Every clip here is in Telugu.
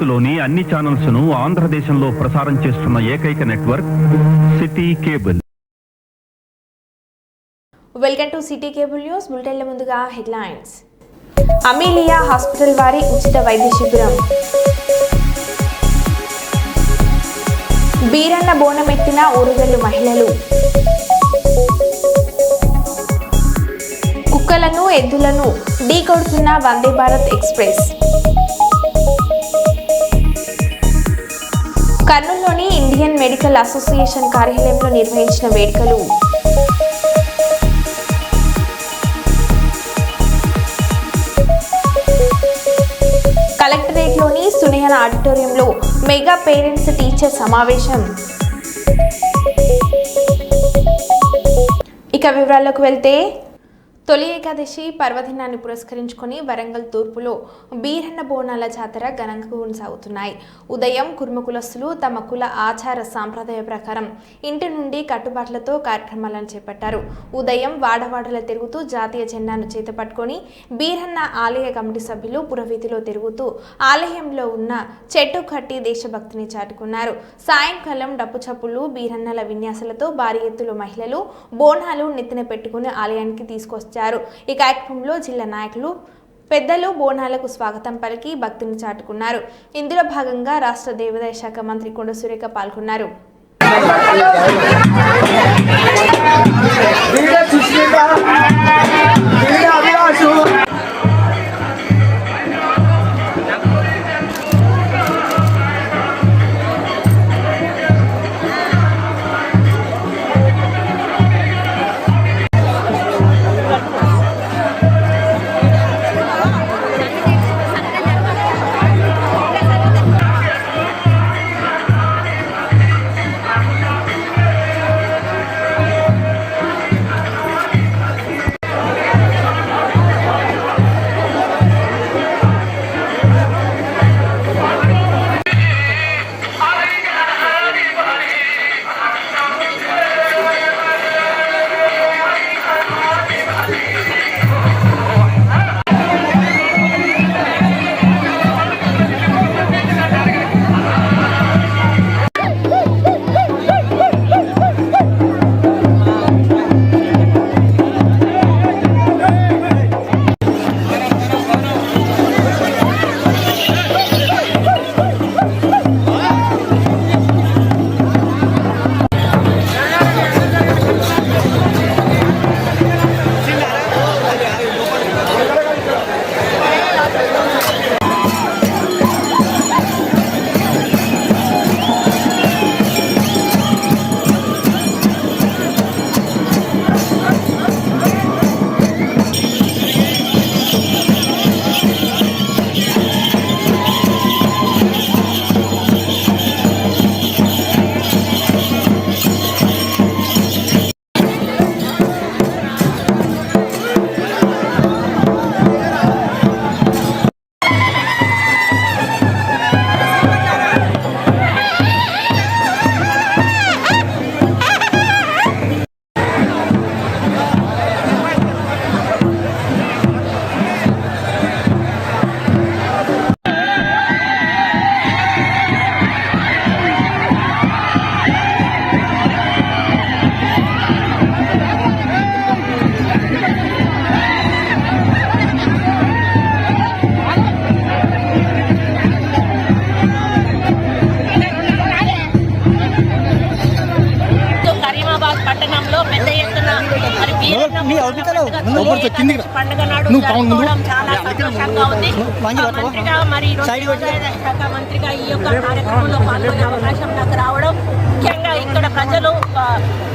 భారత్లోని అన్ని ఛానల్స్ ను ఆంధ్రదేశంలో ప్రసారం చేస్తున్న ఏకైక network city cable. Welcome to city cable news. బులెటిన్ల ముందుగా హెడ్లైన్స్. అమీలియా హాస్పిటల్ వారి ఉచిత వైద్య శిబిరం. బీరన్న బోనమెత్తిన ఓరుగల్లు మహిళలు. కుక్కలను ఎద్దులను ఢీకొడుతున్న వందే భారత్ ఎక్స్ప్రెస్. కర్నూలులోని ఇండియన్ మెడికల్ అసోసియేషన్ కార్యాలయంలో నిర్వహించిన వేడుకలు. కలెక్టరేట్లోని సునయన ఆడిటోరియంలో మెగా పేరెంట్స్ టీచర్ సమావేశం. ఇక వివరాల్లోకి వెళ్తే, తొలి ఏకాదశి పర్వదినాన్ని పురస్కరించుకొని వరంగల్ తూర్పులో బీరన్న బోనాల జాతర ఘనంగా కొనసాగుతున్నాయి. ఉదయం కుర్మకులస్తులు తమ కుల ఆచార సాంప్రదాయ ప్రకారం ఇంటి నుండి కట్టుబాట్లతో కార్యక్రమాలను చేపట్టారు. ఉదయం వాడవాడల తిరుగుతూ జాతీయ జెండాను చేతపట్టుకొని బీరన్న ఆలయ కమిటీ సభ్యులు పురవీధిలో తిరుగుతూ ఆలయంలో ఉన్న చెట్టు కట్టి దేశభక్తిని చాటుకున్నారు. సాయంకాలం డప్పు చప్పులు బీరన్నల విన్యాసాలతో భారీ ఎత్తులో మహిళలు బోనాలు నెత్తిన పెట్టుకుని ఆలయానికి తీసుకొస్తారు. ఈ కార్యక్రమంలో జిల్లా నాయకులు పెద్దలు బోనాలకు స్వాగతం పలికి భక్తిని చాటుకున్నారు. ఇందులో భాగంగా రాష్ట్ర దేవాదాయ శాఖ మంత్రి కొండ సురేఖ పాల్గొన్నారు. పండుగ నాడు జరుపుకోవడం చాలా సంతోషంగా ఉంది. మంత్రిగా మరి శాఖ మంత్రిగా ఈ యొక్క కార్యక్రమంలో పాల్గొనే అవకాశం నాకు రావడం, ముఖ్యంగా ఇక్కడ ప్రజలు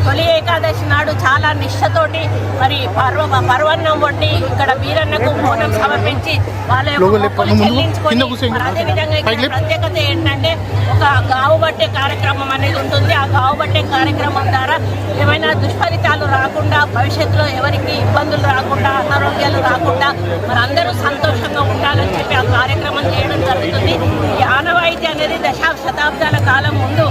తొలి ఏకాదశి నాడు చాలా నిష్ఠతోటి మరి పర్వన్నం వండి ఇక్కడ బీరన్నకు బోనం సమర్పించి వాళ్ళ యొక్క చెల్లించుకొని, అదేవిధంగా ఇక్కడ ప్రత్యేకత ఏంటంటే ఒక గావు బట్టే కార్యక్రమం అనేది ఉంటుంది. ఆ గావు బట్టే కార్యక్రమం ద్వారా ఏమైనా దుష్ఫలితాలు రాకుండా, భవిష్యత్తులో ఎవరికి ఇబ్బందులు రాకుండా, అనారోగ్యాలు రాకుండా మరి అందరూ సంతోషంగా ఉండాలని చెప్పి ఆ కార్యక్రమం చేయడం జరుగుతుంది. ఈ ఆనవాయితీ అనేది శతాబ్దాల కాలం ముందు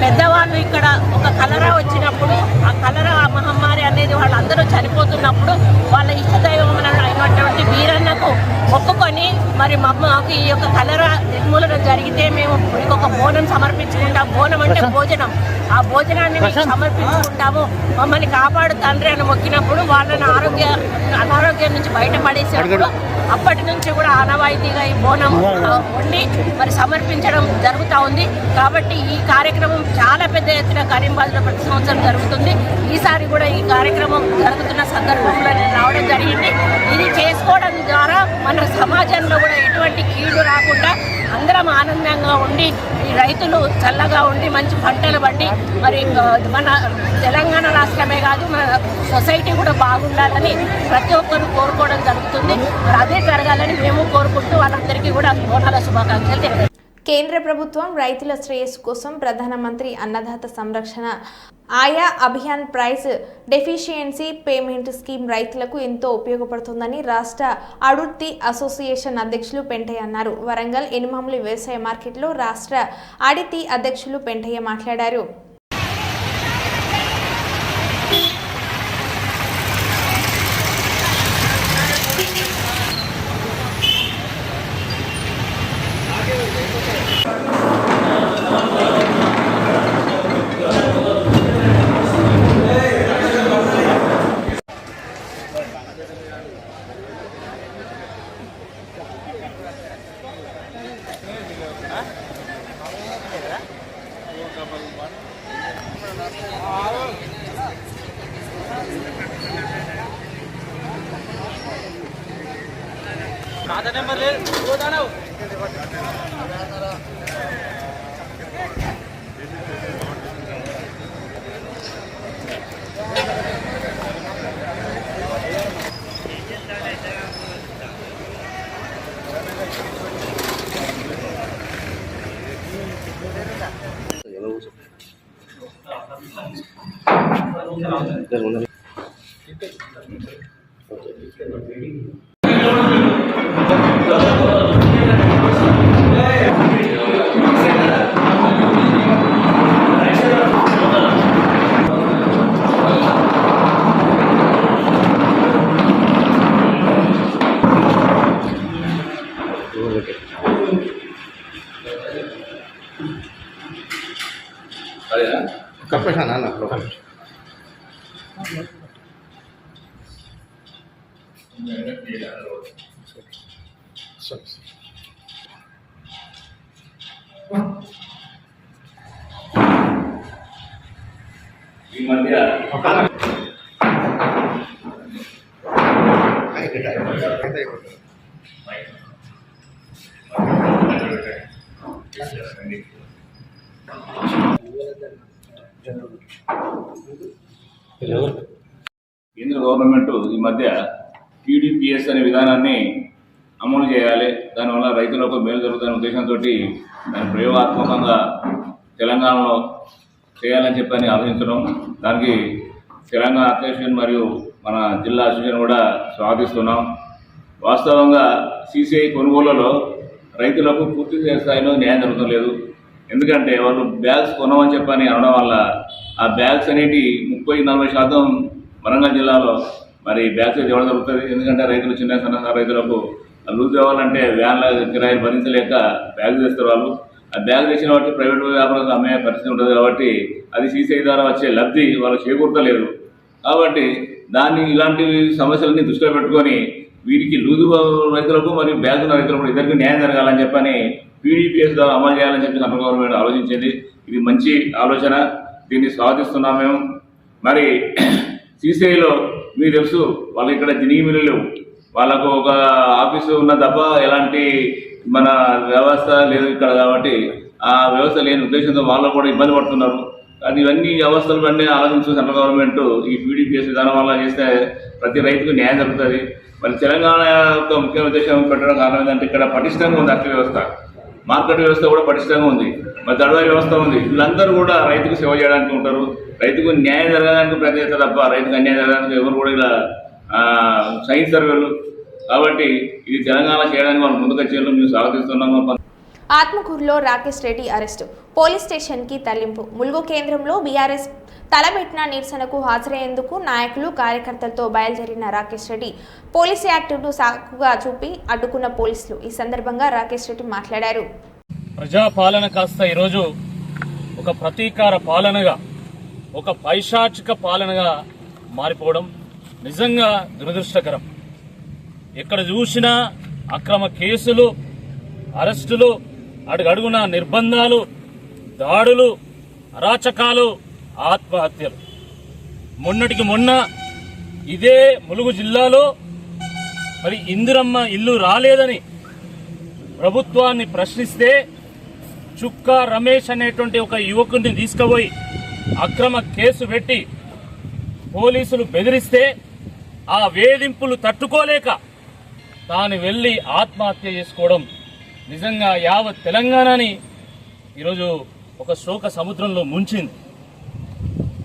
పెద్దవాళ్ళు ఇక్కడ ఒక కలరా వచ్చినప్పుడు, ఆ కలరా మహమ్మారి అనేది వాళ్ళందరూ చనిపోతున్నప్పుడు వాళ్ళ ఇష్టదైవం ఉన్నటువంటి వీరన్నకు మొక్కుకొని మరి మాకు ఈ యొక్క కలరా నిర్మూలన జరిగితే మేము ఒక బోనం సమర్పించుకుంటాం. బోనం అంటే భోజనం. ఆ భోజనాన్ని మేము సమర్పించుకుంటాము. మమ్మల్ని కాపాడు తండ్రి అని మొక్కినప్పుడు వాళ్ళని అనారోగ్యం నుంచి బయటపడేసినప్పుడు అప్పటి నుంచి కూడా ఆనవాయితీగా ఈ బోనం వండి మరి సమర్పించడం జరుగుతూ ఉంది. కాబట్టి ఈ కార్యక్రమం చాలా పెద్ద ఎత్తున కరీంబాద్లో ప్రతి సంవత్సరం జరుగుతుంది. ఈసారి కూడా ఈ కార్యక్రమం జరుగుతున్న సందర్భంలో నేను రావడం జరిగింది. ఇది చేసుకోవడం ద్వారా మన సమాజంలో కూడా ఎటువంటి కీడు రాకుండా అందరం ఆనందంగా ఉండి ఈ రైతులు చల్లగా ఉండి మంచి పంటలు పండి మరి మన తెలంగాణ రాష్ట్రమే కాదు మన సొసైటీ కూడా బాగుండాలని ప్రతి ఒక్కరు కోరుకోవడం జరుగుతుంది. మరి అదే జరగాలని మేము కోరుకుంటూ వాళ్ళందరికీ కూడా బోనాల శుభాకాంక్షలు తెలియజేస్తాం. కేంద్ర ప్రభుత్వం రైతుల శ్రేయస్సు కోసం ప్రధానమంత్రి అన్నదాత సంరక్షణ ఆయా Abhiyan price deficiency payment scheme రైతులకు ఎంతో ఉపయోగపడుతుందని రాష్ట్ర అడుర్తి అసోసియేషన్ అధ్యక్షులు పెంటయ్య అన్నారు. వరంగల్ ఎనుమాములు వ్యవసాయ మార్కెట్లో రాష్ట్ర అడితి అధ్యక్షులు పెంటయ్య మాట్లాడారు. ఈ మధ్య కేంద్ర గవర్నమెంట్ ఈ మధ్య టీడీపీఎస్ అనే విధానాన్ని అమలు చేయాలి, దానివల్ల రైతులకు మేలు జరుగుతున్న ఉద్దేశంతో దాన్ని ప్రయోగాత్మకంగా తెలంగాణలో చేయాలని చెప్పని ఆలోచించడం, దానికి తెలంగాణ అసోసియేషన్ మరియు మన జిల్లా అసోసియేషన్ కూడా స్వాగతిస్తున్నాం. వాస్తవంగా సీసీఐ కొనుగోలులో రైతులకు పూర్తి స్థాయిలో న్యాయం జరగడం లేదు. ఎందుకంటే వాళ్ళు బ్యాగ్స్ కొనమని చెప్పని అనడం వల్ల ఆ బ్యాగ్స్ అనేవి 30-40% వరంగల్ జిల్లాలో మరి బ్యాగ్స్ ఇవ్వడం జరుగుతుంది. ఎందుకంటే రైతులు చిన్న సన్న రైతులకు లూజ్ కావాలంటే వ్యాన్ల కిరాయిలు భరించలేక బ్యాగ్ తెస్తారు వాళ్ళు. ఆ బ్యాగ్ తెచ్చిన వాటి ప్రైవేట్ వ్యాపారాలకు అమ్మే పరిస్థితి ఉంటుంది కాబట్టి అది సీసీఐ ద్వారా వచ్చే లబ్ధి వాళ్ళు చేకూర్తలేదు. కాబట్టి ఇలాంటి సమస్యలని దృష్టిలో పెట్టుకొని వీరికి లూజు రైతులకు మరియు బ్యాగ్ ఉన్న రైతులకు ఇద్దరికి న్యాయం జరగాలని చెప్పని పీడీపీఎస్ ద్వారా అమలు చేయాలని చెప్పి సెంట్రల్ గవర్నమెంట్ ఆలోచించింది. ఇది మంచి ఆలోచన, దీన్ని స్వాగతిస్తున్నాం మేము. మరి సీసీఐలో మీకు తెలుసు వాళ్ళు ఇక్కడ జినిగి మిల్లులు వాళ్ళకు ఒక ఆఫీసు ఉన్న తప్ప ఎలాంటి మన వ్యవస్థ లేదు ఇక్కడ. కాబట్టి ఆ వ్యవస్థ లేని ఉద్దేశంతో వాళ్ళు కూడా ఇబ్బంది పడుతున్నారు. కానీ ఇవన్నీ వ్యవస్థలు అన్నీ ఆలోచించు సెంట్రల్ గవర్నమెంట్ ఈ పీడీపీఎస్ విధానం వల్ల చేస్తే ప్రతి రైతుకు న్యాయం జరుగుతుంది. మరి తెలంగాణ యొక్క ముఖ్య ఉద్దేశం పెట్టడం కారణం ఏంటంటే ఇక్కడ పటిష్టంగా ఉంది అర్థ వ్యవస్థ, మార్కెట్ వ్యవస్థ కూడా పటిష్టంగా ఉంది, మరి దళారీ వ్యవస్థ ఉంది. వీళ్ళందరూ కూడా రైతుకు సేవ చేయడానికి ఉంటారు. రైతుకు న్యాయం జరగడానికి ప్రతి చేస్తారు తప్ప రైతుకు అన్యాయం జరగడానికి ఎవరు కూడా ఇలా సైన్స్ సర్వేలు. కాబట్టి ఇది తెలంగాణ చేయడానికి వాళ్ళు ముందుకు వచ్చేందుకు మేము స్వాగతిస్తున్నాము. ఆత్మకూరులో రాకేష్ రెడ్డి అరెస్టు, పోలీస్ స్టేషన్కి తరలింపు. ములుగు కేంద్రంలో బీఆర్ఎస్ తలపెట్టిన నిరసనకు హాజరయ్యేందుకు నాయకులు కార్యకర్తలతో బయలుదేరిన రాకేష్ రెడ్డి పోలీస్ యాక్టును సాకుగా చూపి అడ్డుకున్న పోలీసులు. ఈ సందర్భంగా రాకేష్ రెడ్డి మాట్లాడారు. ప్రజాపాలన కాస్త ఈరోజు ఒక ప్రతీకార పాలనగా, ఒక పైశాచిక పాలనగా మారిపోవడం నిజంగా దురదృష్టకరం. ఎక్కడ చూసినా అక్రమ కేసులు, అరెస్టులు, అడుగడుగున నిర్బంధాలు, దాడులు, అరాచకాలు, ఆత్మహత్యలు. మొన్నటికి మొన్న ఇదే ములుగు జిల్లాలో మరి ఇందిరమ్మ ఇల్లు రాలేదని ప్రభుత్వాన్ని ప్రశ్నిస్తే చుక్కా రమేష్ అనేటువంటి ఒక యువకుడిని తీసుకుపోయి అక్రమ కేసు పెట్టి పోలీసులు బెదిరిస్తే ఆ వేధింపులు తట్టుకోలేక తాను వెళ్లి ఆత్మహత్య చేసుకోవడం నిజంగా యావత్ తెలంగాణని ఈరోజు ఒక శోక సముద్రంలో ముంచింది.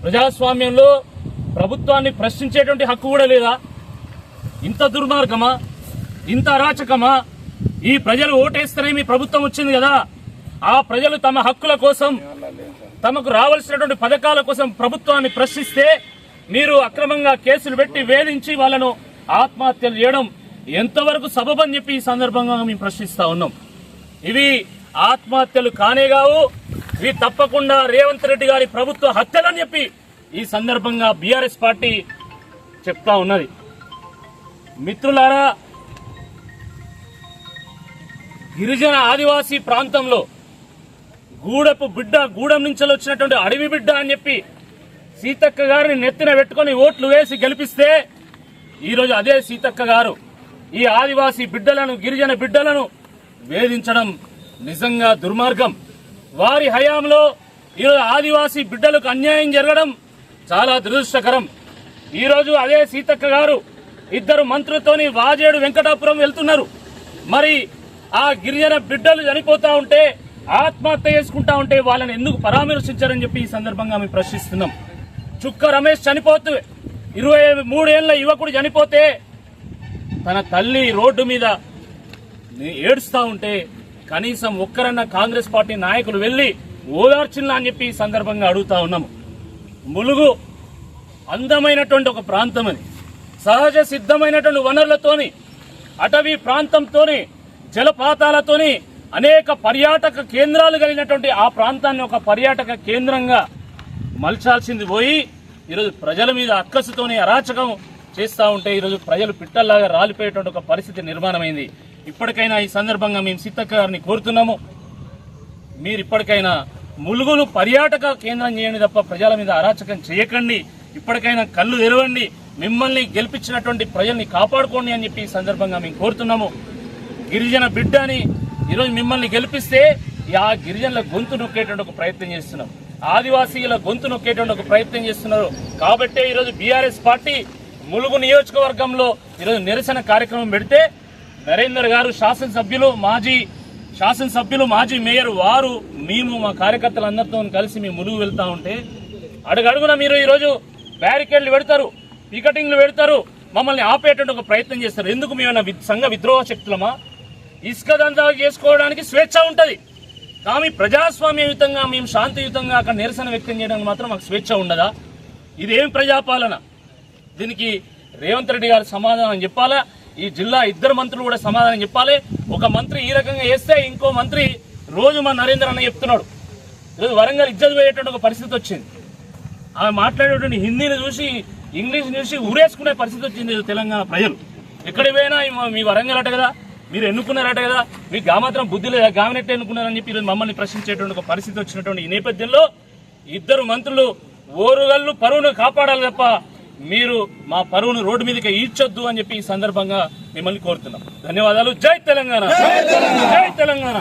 ప్రజాస్వామ్యంలో ప్రభుత్వాన్ని ప్రశ్నించేటువంటి హక్కు కూడా లేదా? ఇంత దుర్మార్గమా, ఇంత అరాచకమా? ఈ ప్రజలు ఓటేస్తేనే మీ ప్రభుత్వం వచ్చింది కదా, ఆ ప్రజలు తమ హక్కుల కోసం, తమకు రావాల్సినటువంటి పథకాల కోసం ప్రభుత్వాన్ని ప్రశ్నిస్తే మీరు అక్రమంగా కేసులు పెట్టి వేధించి వాళ్ళను ఆత్మహత్యలు చేయడం ఎంతవరకు సబబని చెప్పి ఈ సందర్భంగా మేము ప్రశ్నిస్తా ఉన్నాం. ఇవి ఆత్మహత్యలు కానే కావు, ఇవి తప్పకుండా రేవంత్ రెడ్డి గారి ప్రభుత్వ హత్యలని చెప్పి ఈ సందర్భంగా బీఆర్ఎస్ పార్టీ చెప్తా ఉన్నది. మిత్రులారా, గిరిజన ఆదివాసీ ప్రాంతంలో గూడపు బిడ్డ, గూడెం నుంచి వచ్చినటువంటి అడవి బిడ్డ అని చెప్పి సీతక్క గారిని నెత్తిన పెట్టుకుని ఓట్లు వేసి గెలిపిస్తే ఈరోజు అదే సీతక్క గారు ఈ ఆదివాసీ బిడ్డలను, గిరిజన బిడ్డలను వేధించడం నిజంగా దుర్మార్గం. వారి హయాంలో ఈరోజు ఆదివాసీ బిడ్డలకు అన్యాయం జరగడం చాలా దురదృష్టకరం. ఈరోజు అదే సీతక్క గారు ఇద్దరు మంత్రులతోని వాజేడు వెంకటాపురం వెళ్తున్నారు. మరి ఆ గిరిజన బిడ్డలు చనిపోతా ఉంటే, ఆత్మహత్య చేసుకుంటా ఉంటే వాళ్ళని ఎందుకు పరామర్శించారని చెప్పి ఈ సందర్భంగా మేము ప్రశ్నిస్తున్నాం. చుక్క రమేష్ చనిపోతూ 23 ఏళ్ల యువకుడు చనిపోతే తన తల్లి రోడ్డు మీద ఏడుస్తా ఉంటే కనీసం ఒక్కరన్నా కాంగ్రెస్ పార్టీ నాయకులు వెళ్లి ఓదార్చిల్లా అని చెప్పి ఈ సందర్భంగా అడుగుతా ఉన్నాము. ములుగు అందమైనటువంటి ఒక ప్రాంతం, అది సహజ సిద్ధమైనటువంటి వనరులతోని, అటవీ ప్రాంతంతోని, జలపాతాలతోని అనేక పర్యాటక కేంద్రాలు కలిగినటువంటి ఆ ప్రాంతాన్ని ఒక పర్యాటక కేంద్రంగా మలచాల్సింది పోయి ఈరోజు ప్రజల మీద అక్కసుతోని అరాచకం చేస్తూ ఉంటే ఈరోజు ప్రజలు పిట్టల్లాగా రాలిపోయేటువంటి ఒక పరిస్థితి నిర్మాణమైంది. ఇప్పటికైనా ఈ సందర్భంగా మేము సీతక్క గారిని కోరుతున్నాము, మీరు ఇప్పటికైనా ములుగును పర్యాటక కేంద్రం చేయండి తప్ప ప్రజల మీద అరాచకం చేయకండి. ఇప్పటికైనా కళ్ళు తెరవండి, మిమ్మల్ని గెలిపించినటువంటి ప్రజల్ని కాపాడుకోండి అని చెప్పి ఈ సందర్భంగా మేము కోరుతున్నాము. గిరిజన బిడ్డ అని ఈరోజు మిమ్మల్ని గెలిపిస్తే ఆ గిరిజనుల గొంతు నొక్కేటువంటి ఒక ప్రయత్నం చేస్తున్నాం, ఆదివాసీల గొంతు నొక్కేటువంటి ఒక ప్రయత్నం చేస్తున్నారు. కాబట్టే ఈరోజు బీఆర్ఎస్ పార్టీ ములుగు నియోజకవర్గంలో ఈరోజు నిరసన కార్యక్రమం పెడితే నరేందర్ గారు శాసనసభ్యులు మాజీ మేయర్ వారు, మేము మా కార్యకర్తలందరితో కలిసి మేము ములుగు వెళ్తా ఉంటే అడుగడుగున మీరు ఈరోజు బ్యారికేడ్లు పెడతారు, పికెటింగ్లు పెడతారు, మమ్మల్ని ఆపేటువంటి ఒక ప్రయత్నం చేస్తారు. ఎందుకు మేమన్నా సంఘ విద్రోహ శక్తులమా? ఇసుక దందా చేసుకోవడానికి స్వేచ్ఛ ఉంటుంది, కానీ ప్రజాస్వామ్యయుతంగా మేము శాంతియుతంగా అక్కడ నిరసన వ్యక్తం చేయడానికి మాత్రం మాకు స్వేచ్ఛ ఉండదా? ఇదేం ప్రజాపాలన? దీనికి రేవంత్ రెడ్డి గారు సమాధానం చెప్పాలా, ఈ జిల్లా ఇద్దరు మంత్రులు కూడా సమాధానం చెప్పాలి. ఒక మంత్రి ఈ రకంగా చేస్తే ఇంకో మంత్రి రోజు మా నరేంద్ర అన్న చెప్తున్నాడు, ఈరోజు వరంగల్ ఇజ్జత్ పోయేటువంటి ఒక పరిస్థితి వచ్చింది. ఆమె మాట్లాడేటువంటి హిందీని చూసి, ఇంగ్లీష్ చూసి ఊరేసుకునే పరిస్థితి వచ్చింది తెలంగాణ ప్రజలు. ఎక్కడికి పోయినా మీ వరంగల్ అట కదా, మీరు ఎన్నుకున్నారట కదా, మీకు మాత్రం బుద్ధి లేదా, గామినట్టు ఎన్నుకున్నారని చెప్పి ఈరోజు మమ్మల్ని ప్రశ్నించేటువంటి ఒక పరిస్థితి వచ్చినటువంటి ఈ నేపథ్యంలో ఇద్దరు మంత్రులు ఓరుగల్లు పరువును కాపాడాలి తప్ప మీరు మా పరువును రోడ్డు మీదకి ఈడ్చొద్దు అని చెప్పి ఈ సందర్భంగా మిమ్మల్ని కోరుతున్నాం. ధన్యవాదాలు. జై తెలంగాణ, జై తెలంగాణ.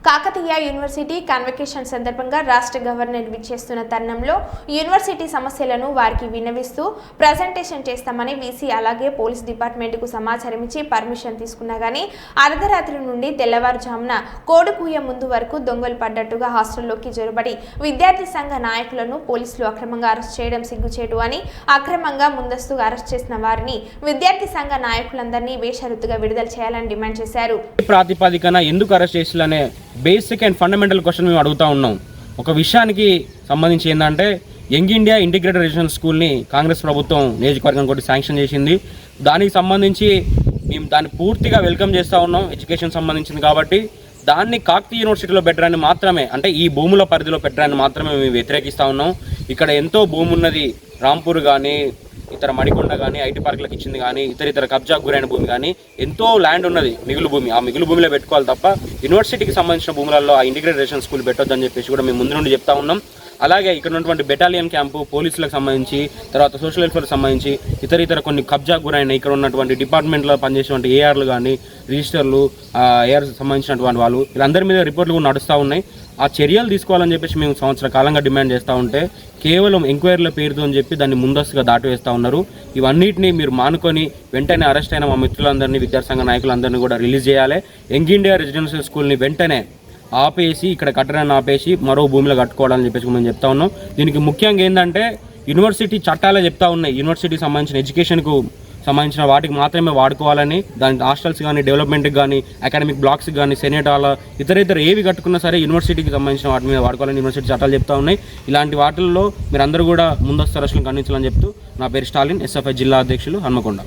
కాకతీయ యూనివర్సిటీ కాన్వకేషన్ సందర్భంగా రాష్ట్ర గవర్నర్ విచ్చేస్తున్న తరుణంలో యూనివర్సిటీ సమస్యలను వారికి విన్నవిస్తూ ప్రజెంటేషన్ చేస్తామని వీసీ అలాగే పోలీస్ డిపార్ట్మెంట్కు సమాచారం ఇచ్చి పర్మిషన్ తీసుకున్నా గానీ అర్ధరాత్రి నుండి తెల్లవారుజామున కోడుకూయ ముందు వరకు దొంగలు పడ్డట్టుగా హాస్టల్లోకి జొరబడి విద్యార్థి సంఘ నాయకులను పోలీసులు అక్రమంగా అరెస్ట్ చేయడం సిగ్గుచేటు అని అక్రమంగా ముందస్తుగా అరెస్ట్ చేసిన వారిని విద్యార్థి సంఘ నాయకులందరినీ బేషరతుగా విడుదల చేయాలని డిమాండ్ చేశారు. ప్రాతిపదికన ఎందుకు అరెస్ట్ చేయాలనే బేసిక్ అండ్ ఫండమెంటల్ క్వశ్చన్ మేము అడుగుతా ఉన్నాం. ఒక విషయానికి సంబంధించి ఏంటంటే యంగ్ ఇండియా ఇంటిగ్రేటెడ్ రెసిడెన్షియల్ స్కూల్ని కాంగ్రెస్ ప్రభుత్వం నియోజకవర్గం కొట్టి శాంక్షన్ చేసింది. దానికి సంబంధించి మేము దాన్ని పూర్తిగా వెల్కమ్ చేస్తూ ఉన్నాం. ఎడ్యుకేషన్ సంబంధించింది కాబట్టి దాన్ని కాకతీయ యూనివర్సిటీలో పెట్టడాన్ని మాత్రమే, అంటే ఈ భూముల పరిధిలో పెట్టడాన్ని మాత్రమే మేము వ్యతిరేకిస్తూ ఉన్నాం. ఇక్కడ ఎంతో భూమి ఉన్నది, రాంపూర్ కానీ ఇతర మడికొండ కానీ ఐటీ పార్కులకు ఇచ్చింది కానీ ఇతర కబ్జా గురైన భూమి కానీ ఎంతో ల్యాండ్ ఉన్నది, మిగులు భూమి. ఆ మిగులు భూమిలో పెట్టుకోవాలి తప్ప యూనివర్సిటీకి సంబంధించిన భూములలో ఆ ఇంటిగ్రేటెడ్ రెసిడెన్షియల్ స్కూల్ పెట్టొద్దని చెప్పేసి కూడా మేము ముందు నుండి చెప్తా ఉన్నాం. అలాగే ఇక్కడ ఉన్నటువంటి బెటాలియన్ క్యాంపు, పోలీసులకు సంబంధించి, తర్వాత సోషల్ వెల్ఫేర్కి సంబంధించి ఇతర కొన్ని కబ్జా గురైన ఇక్కడ ఉన్నటువంటి డిపార్ట్మెంట్లో పనిచేసినటువంటి ఏఆర్లు కానీ రిజిస్టర్లు, ఏఆర్ సంబంధించినటువంటి వాళ్ళు వీళ్ళందరి మీద రిపోర్ట్లు కూడా నడుస్తూ ఉన్నాయి. ఆ చర్యలు తీసుకోవాలని చెప్పేసి మేము సంవత్సర కాలంగా డిమాండ్ చేస్తూ ఉంటే కేవలం ఎంక్వైరీల పేరుతో అని చెప్పి దాన్ని ముందస్తుగా దాటివేస్తూ ఉన్నారు. ఇవన్నిటిని మీరు మానుకొని వెంటనే అరెస్ట్ అయిన మా మిత్రులందరినీ, విద్యార్థి సంఘ నాయకులందరినీ కూడా రిలీజ్ చేయాలి. యంగ్ ఇండియా రెసిడెన్షియల్ స్కూల్ని వెంటనే ఆపేసి ఇక్కడ కట్టడాన్ని ఆపేసి మరో భూమిలో కట్టుకోవాలని చెప్పేసి మేము చెప్తా ఉన్నాం. దీనికి ముఖ్యంగా ఏంటంటే యూనివర్సిటీ చట్టాలే చెప్తా ఉన్నాయి, యూనివర్సిటీకి సంబంధించిన ఎడ్యుకేషన్కు సంబంధించిన వాటికి మాత్రమే వాడుకోవాలని. దానికి హాస్టల్స్ కానీ, డెవలప్మెంట్కి కానీ, అకాడమిక్ బ్లాక్స్కి కానీ, సెనేట్ హాల్ ఇతర ఏవి కట్టుకున్నా సరే యూనివర్సిటీకి సంబంధించిన వాటి మీద వాడుకోవాలని యూనివర్సిటీ చట్టాలు చెప్తా ఉన్నాయి. ఇలాంటి వాటిల్లో మీరందరూ కూడా ముందస్తు అరెస్టులను ఖండించాలని చెప్తూ నా పేరు స్టాలిన్, ఎస్ఎఫ్ఐ జిల్లా అధ్యక్షులు, హన్మకొండ.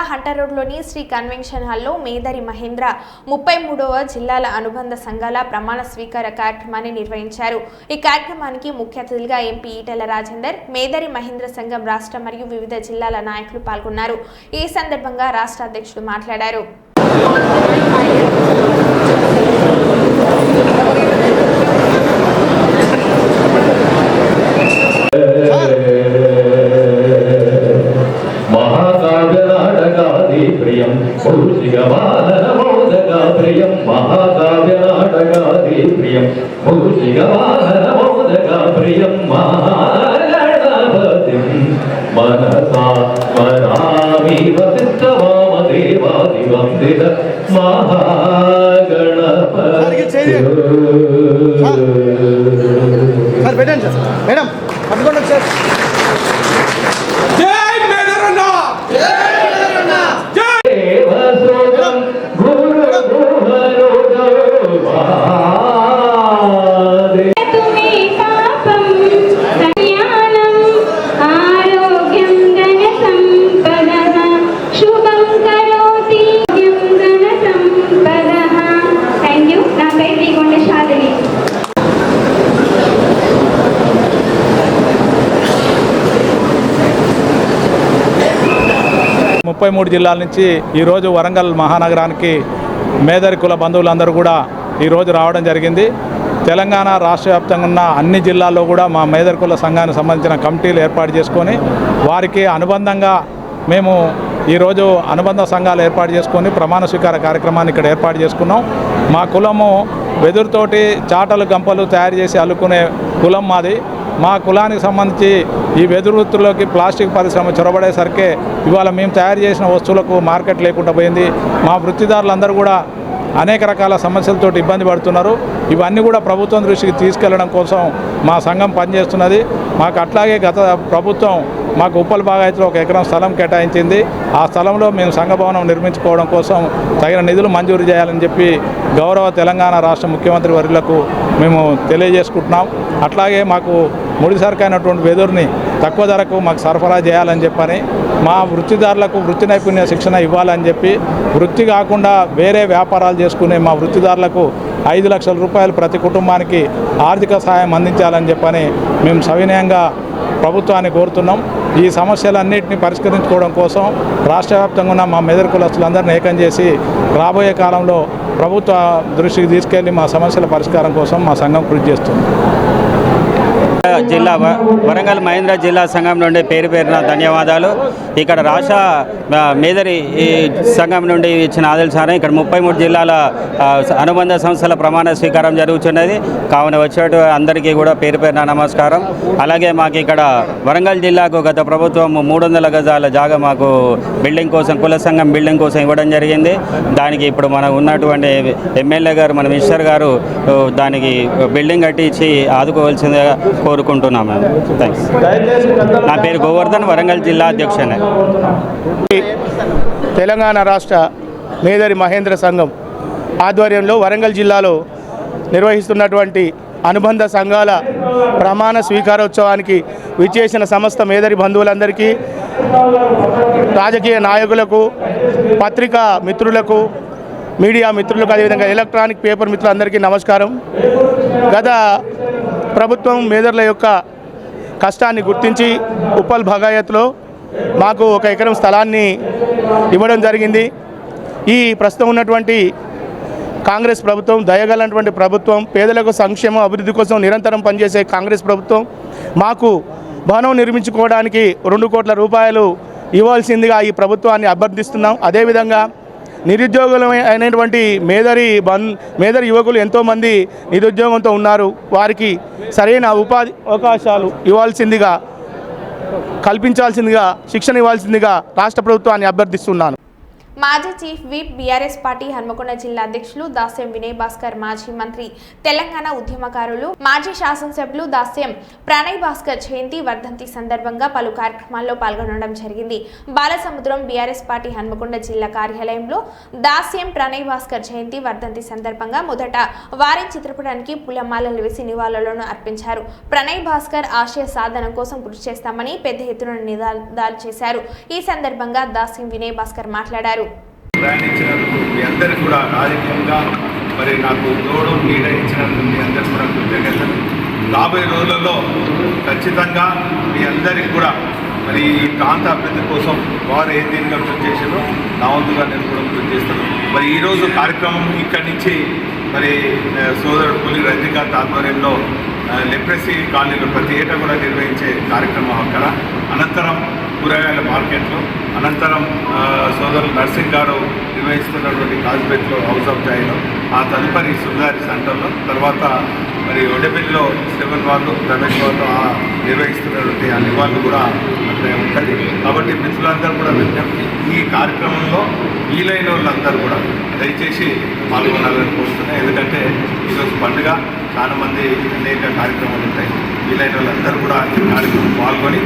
హంటర్ రోడ్లోని శ్రీ కన్వెన్షన్ హాల్లో మేదరి మహేంద్ర 33వ జిల్లాల అనుబంధ సంఘాల ప్రమాణ స్వీకార కార్యక్రమాన్ని నిర్వహించారు. ఈ కార్యక్రమానికి ముఖ్య అతిథులుగా ఎంపీ ఈటెల రాజేందర్, మేదరి మహేంద్ర సంఘం రాష్ట్ర మరియు వివిధ జిల్లాల నాయకులు పాల్గొన్నారు. ఈ సందర్భంగా రాష్ట్ర అధ్యక్షుడు మాట్లాడారు. ప్రియం భూషిగవాహనమోదగా ప్రియం మహాకావ్యనాటకాది ప్రియం భూషిగవాహనమోదగా ప్రియం మహాగణపతిం మనసా స్మరామి వసిష్ఠవామదేవాదివందిత మహాగణపతి. మేడం పట్టుకోండి సార్. మూడు జిల్లాల నుంచి ఈరోజు వరంగల్ మహానగరానికి మేదరి కుల బంధువులందరూ కూడా ఈరోజు రావడం జరిగింది. తెలంగాణ రాష్ట్ర వ్యాప్తంగా ఉన్న అన్ని జిల్లాల్లో కూడా మా మేదరి కుల సంఘానికి సంబంధించిన కమిటీలు ఏర్పాటు చేసుకొని వారికి అనుబంధంగా మేము ఈరోజు అనుబంధ సంఘాలు ఏర్పాటు చేసుకొని ప్రమాణ స్వీకార కార్యక్రమాన్ని ఇక్కడ ఏర్పాటు చేసుకున్నాం. మా కులము వెదురుతోటి చాటలు గంపలు తయారు చేసి అల్లుకునే కులం మాది. మా కులానికి సంబంధించి ఈ వెదురు వృత్తుల్లోకి ప్లాస్టిక్ పరిశ్రమ చొరబడేసరికి ఇవాళ మేము తయారు చేసిన వస్తువులకు మార్కెట్ లేకుండా పోయింది. మా వృత్తిదారులందరూ కూడా అనేక రకాల సమస్యలతో ఇబ్బంది పడుతున్నారు. ఇవన్నీ కూడా ప్రభుత్వం దృష్టికి తీసుకెళ్లడం కోసం మా సంఘం పనిచేస్తున్నది. మాకు అట్లాగే గత ప్రభుత్వం మాకు ఉప్పల్ బాగాయత్లో 1 ఎకరం స్థలం కేటాయించింది. ఆ స్థలంలో మేము సంఘ భవనం నిర్మించుకోవడం కోసం తగిన నిధులు మంజూరు చేయాలని చెప్పి గౌరవ తెలంగాణ రాష్ట్ర ముఖ్యమంత్రి వర్యులకు మేము తెలియజేసుకుంటున్నాం. అట్లాగే మాకు ముడిసరికైనటువంటి వెదురుని తక్కువ ధరకు మాకు సరఫరా చేయాలని చెప్పని, మా వృత్తిదారులకు వృత్తి నైపుణ్య శిక్షణ ఇవ్వాలని చెప్పి, వృత్తి కాకుండా వేరే వ్యాపారాలు చేసుకునే మా వృత్తిదారులకు 5 లక్షల రూపాయలు ప్రతి కుటుంబానికి ఆర్థిక సహాయం అందించాలని చెప్పని మేము సవినయంగా ప్రభుత్వాన్ని కోరుతున్నాం. ఈ సమస్యలన్నింటినీ పరిష్కరించుకోవడం కోసం రాష్ట్ర వ్యాప్తంగా ఉన్న మా మేదరి కులస్తులందరినీ ఏకం చేసి రాబోయే కాలంలో ప్రభుత్వ దృష్టికి తీసుకెళ్లి మా సమస్యల పరిష్కారం కోసం మా సంఘం కృషి చేస్తుంది. జిల్లా వరంగల్ మహేంద్ర జిల్లా సంఘం నుండి పేరున ధన్యవాదాలు. ఇక్కడ రాష్ట్ర మేదరి సంఘం నుండి ఇచ్చిన ఆదేశాన్ని ఇక్కడ 33 జిల్లాల అనుబంధ సంస్థల ప్రమాణ స్వీకారం జరుగుతున్నది. కావున వచ్చేటు అందరికీ కూడా పేరున నమస్కారం. అలాగే మాకు ఇక్కడ వరంగల్ జిల్లాకు గత ప్రభుత్వం 300 గజాల జాగా మాకు బిల్డింగ్ కోసం, కుల సంఘం బిల్డింగ్ కోసం ఇవ్వడం జరిగింది. దానికి ఇప్పుడు మనకు ఉన్నటువంటి ఎమ్మెల్యే గారు, మన మినిస్టర్ గారు దానికి బిల్డింగ్ కట్టించి ఆదుకోవాల్సిందిగా కోరుకుంటున్నాము. థ్యాంక్స్. నా పేరు గోవర్ధన్, వరంగల్ జిల్లా అధ్యక్షుని. తెలంగాణ రాష్ట్ర మేదరి మహేంద్ర సంఘం ఆధ్వర్యంలో వరంగల్ జిల్లాలో నిర్వహిస్తున్నటువంటి అనుబంధ సంఘాల ప్రమాణ స్వీకారోత్సవానికి విచ్చేసిన సమస్త మేదరి బంధువులందరికీ, రాజకీయ నాయకులకు, పత్రికా మిత్రులకు, మీడియా మిత్రులకు, అదేవిధంగా ఎలక్ట్రానిక్ పేపర్ మిత్రులందరికీ నమస్కారం. గత ప్రభుత్వం మేదర్ల యొక్క కష్టాన్ని గుర్తించి ఉప్పల్ భగాయత్లో మాకు 1 ఎకరం స్థలాన్ని ఇవ్వడం జరిగింది. ఈ ప్రస్తుతం ఉన్నటువంటి కాంగ్రెస్ ప్రభుత్వం, దయగలనటువంటి ప్రభుత్వం, పేదలకు సంక్షేమం అభివృద్ధి కోసం నిరంతరం పనిచేసే కాంగ్రెస్ ప్రభుత్వం మాకు భవనం నిర్మించుకోవడానికి 2 కోట్ల రూపాయలు ఇవ్వాల్సిందిగా ఈ ప్రభుత్వాన్ని అభ్యర్థిస్తున్నాం. అదేవిధంగా నిరుద్యోగులు అయినటువంటి మేదరి యువకులు ఎంతోమంది నిరుద్యోగంతో ఉన్నారు. వారికి సరైన ఉపాధి అవకాశాలు కల్పించాల్సిందిగా, శిక్షణ ఇవ్వాల్సిందిగా రాష్ట్ర ప్రభుత్వాన్ని అభ్యర్థిస్తున్నాను. మాజీ chief whip BRS party Hanamkonda జిల్లా అధ్యక్షులు దాస్యం వినయ్ భాస్కర్, మాజీ మంత్రి, తెలంగాణ ఉద్యమకారులు, మాజీ శాసనసభ్యులు దాస్యం ప్రణయ్ భాస్కర్ జయంతి వర్ధంతి సందర్భంగా పలు కార్యక్రమాల్లో పాల్గొనడం జరిగింది. బాలసముద్రం బీఆర్ఎస్ పార్టీ హన్మకొండ జిల్లా కార్యాలయంలో దాస్యం ప్రణయ్ భాస్కర్ జయంతి వర్ధంతి సందర్భంగా మొదట వారి చిత్రపటానికి పూలమాలలు వేసి నివాళులను అర్పించారు. ప్రణయ్ భాస్కర్ ఆశయ సాధన కోసం కృషి చేస్తామని పెద్ద ఎత్తున నినాదాలు చేశారు. ఈ సందర్భంగా దాస్యం వినయ్ భాస్కర్ మాట్లాడారు. ప్రయాణించినందుకు మీ అందరికీ కూడా రాజకీయంగా మరి నాకు తోడు నీడ ఇచ్చినందుకు మీ అందరికీ కూడా కృతజ్ఞతలు. రాబోయే రోజులలో ఖచ్చితంగా మీ అందరికీ కూడా మరి ఈ ప్రాంత అభివృద్ధి కోసం వారు ఏ దీనిగా కృషి చేశారో నా వంతుగా నేను కూడా కృషి చేస్తాను. మరి ఈరోజు కార్యక్రమం ఇక్కడి నుంచి మరి సోదరుడు పులి రజనీకాంత్ ఆధ్వర్యంలో లెప్రసీ కాలనీలో ప్రతి ఏటా కూడా నిర్వహించే కార్యక్రమం అక్కడ, అనంతరం కూరగాయల మార్కెట్లో, అనంతరం సోదరులు నర్సింగ్ గారు నిర్వహిస్తున్నటువంటి కాజ్పేట్లో హౌస్ ఆఫ్ జాయిలో, ఆ తదుపరి సుందారి సెంటర్లో, తర్వాత మరి ఒడెపల్లిలో 7 వాళ్ళు రమేష్ వాళ్ళు నిర్వహిస్తున్నటువంటి ఆ నివాళులు కూడా అక్కడే ఉంటుంది. కాబట్టి మిత్రులందరూ కూడా విజ్ఞప్తి, ఈ కార్యక్రమంలో వీలైన వాళ్ళందరూ కూడా దయచేసి పాల్గొనాలని కోరుతున్నాయి. ఎందుకంటే ఈరోజు పండుగ, చాలామంది అనేక కార్యక్రమాలు ఉంటాయి. వీలైన వాళ్ళందరూ కూడా ఈ కార్యక్రమం పాల్గొని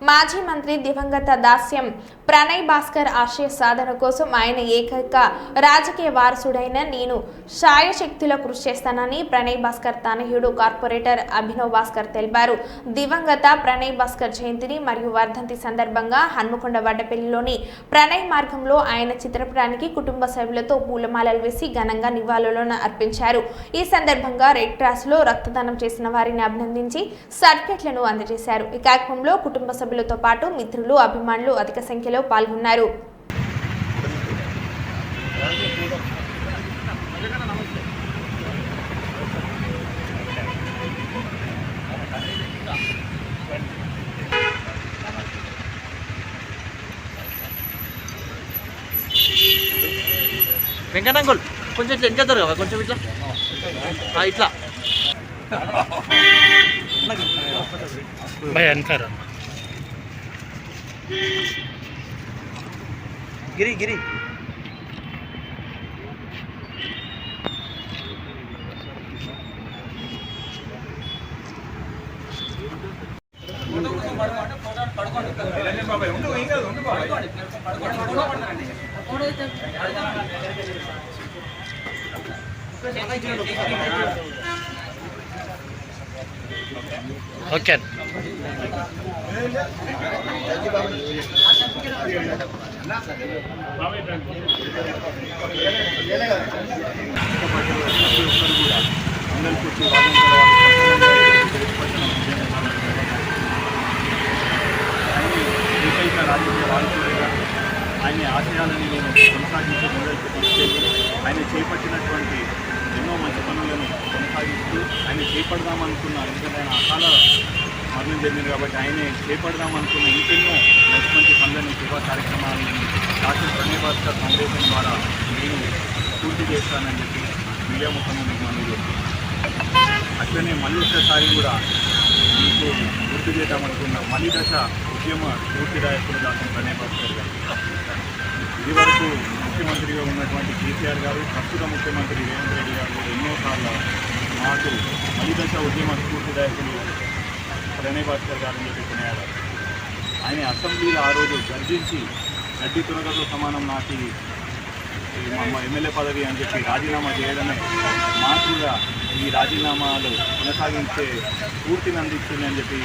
మాజీ మంత్రి దివంగత దాస్యం ప్రణయ్ భాస్కర్ ఆశయ సాధన కోసం ఆయన ఏకైక రాజకీయ వారసుడైన నేను శాయశక్తుల కృషి చేస్తానని ప్రణయ్ భాస్కర్ తనయుడు కార్పొరేటర్ అభినవ్ భాస్కర్ తెలిపారు. దివంగత ప్రణయ్ భాస్కర్ జయంతిని మరియు వర్ధంతి సందర్భంగా హన్మకొండ వడ్డపల్లిలోని ప్రణయ్ మార్గంలో ఆయన చిత్రపటానికి కుటుంబ సభ్యులతో పూలమాలలు వేసి ఘనంగా నివాళులను అర్పించారు. ఈ సందర్భంగా రెడ్ క్రాస్లో రక్తదానం చేసిన వారిని అభినందించి సర్టిఫికెట్లను అందజేశారు. ఈ కార్యక్రమంలో కుటుంబ సభ్యులతో పాటు మిత్రులు, అభిమానులు అధిక సంఖ్యలో పాల్గొన్నారు. వెంకటంగుల్ కొంచెం ఇట్లా ఎంకేద్దరు కదా, కొంచెం ఇట్లా ఇట్లా అంటారా గిరి గిరి ఓకే. ఆయన ఆశయాలని కొనసాగించే ఆయన చేపట్టినటువంటి ఎన్నో మంచి పనులను కొనసాగిస్తూ ఆయన చేపడదామనుకున్న, ఎందుకంటే ఆయన అకాల మరణం చెందింది కాబట్టి ఆయన చేపడదామనుకున్న ఇంకెన్నో మంచి మంచి పనులను, సేవా కార్యక్రమాలను డాక్టర్ ప్రణయ్ భాస్కర్ ఫౌండేషన్ ద్వారా నేను పూర్తి చేస్తానని చెప్పి మీడియా ముఖంగా మీకు మనం చేస్తున్నాను. అట్లనే మళ్ళీ ఒక్కసారి కూడా మీకు గుర్తు చేద్దామనుకున్న మలి దశ ఉద్యమ స్ఫూర్తిదాయకులు డాక్టర్ ప్రణయ్ భాస్కర్ గారు. ఇదివరకు ముఖ్యమంత్రిగా ఉన్నటువంటి కేసీఆర్ గారు, ప్రస్తుత ముఖ్యమంత్రి రేవంత్ రెడ్డి గారు ఎన్నోసార్లు మాకు మలి దశ ఉద్యమ స్ఫూర్తిదాయకులు ప్రణయ్ భాస్కర్ గారు అని చెప్పి కొనియాడారు. ఆయన అసెంబ్లీలో ఆ రోజు గర్జించి గడ్డి తురగతో సమానం నాకు మా ఎమ్మెల్యే పదవి అని చెప్పి రాజీనామా చేయడమే మాకు కూడా ఈ రాజీనామాలు కొనసాగించే స్ఫూర్తిని అందిస్తుంది అని చెప్పి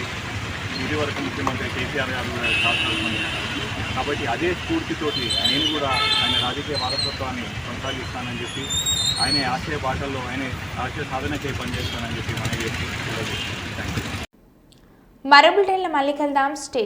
ఇదివరకు ముఖ్యమంత్రి కేసీఆర్ గారు శాసనం. కాబట్టి అదే స్ఫూర్తితోటి నేను కూడా ఆయన రాజకీయ వారసత్వాన్ని కొనసాగిస్తానని చెప్పి ఆయన ఆశయ బాటల్లో ఆయన ఆశయ సాధనకే పనిచేస్తానని చెప్పి మనం చేసి మరో బులెటిన్లో మళ్ళీ కలుద్దాం. స్టేజ్